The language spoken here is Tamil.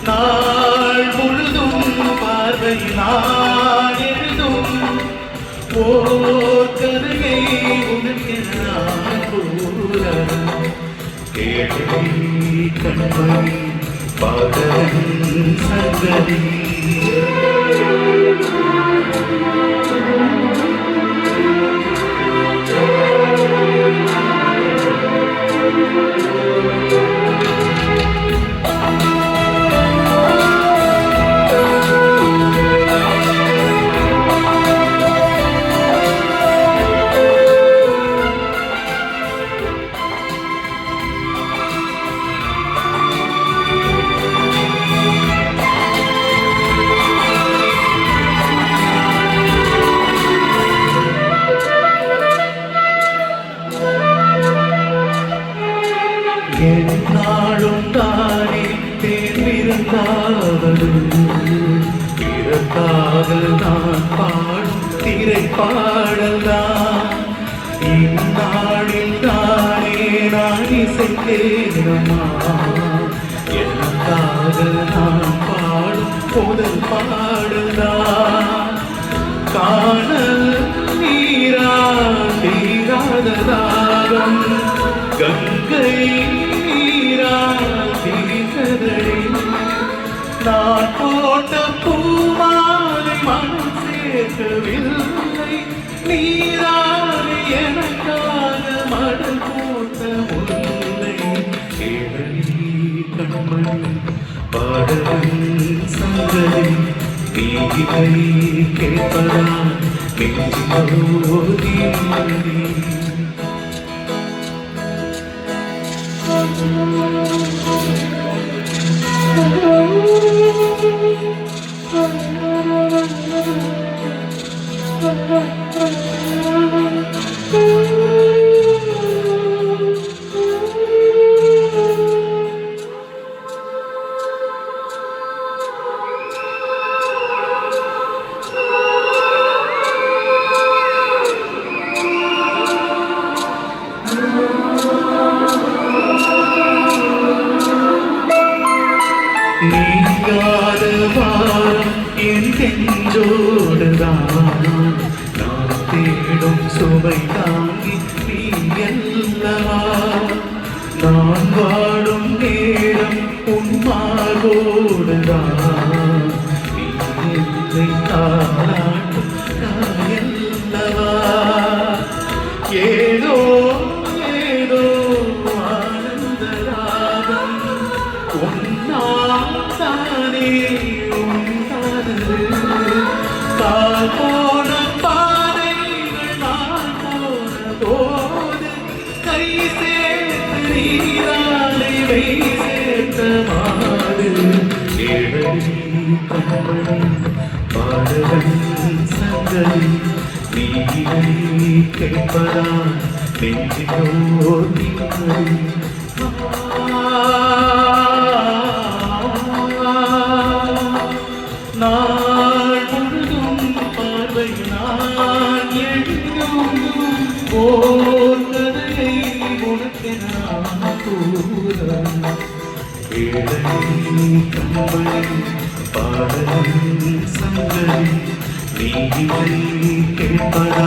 நாள் முழுதும் பார்வை நான் எழுதும் ஓர் கதையை உனக்கு நான் கூற கேள்வி கண்மணி பாடலின் சங்கதி என்னாலும் தானே தேர்ந்திருந்தாலும் பிறக்காக நான் பாடும் திரைப்பாடல்தான் இந்நாளில் தானே நான் இசைத்தேனம்மா எனக்காக நான் பாடும் முதல் பாடல்தான் காணல் நீரா தீராத தாகம் கங்கை நான் போட்ட பூமாலை மனம் சேர்க்கவில்லை நீராறு எனக்காக மடல் போட்ட முல்லை கேளி கண்மணி பாடலின் சங்கதி நீரை கேட்பதா நெஞ்சிலோதி நீங்காத வாரம் என் நெஞ்சோடுதான் நான் தேடும் சுவை தாங்கி நீ அல்லவா நான் வாடும் நேரம் உன் மார்போடுதான் நீ என்னை தாளாட்டும் தாயல்லவா ஏதோ ஏதோ ஆனந்த ராகம் தானே உண்டானது கால் போன பாதைகள் நான் போன போது கை சேர்த்து நீராலை வை சேர்த்த மாடு ஏழி கண்மணி பாடலின் சங்கதி நீரை கேட்பதா நெஞ்சிலோ நிம்மதி நாள் முழுதும் பார்வை நான் எழுதும் ஓர் கதையை உனக்கு நான் கூற ஏழை கண்மணி பாடலின் சங்கதி நீரை கேட்பதா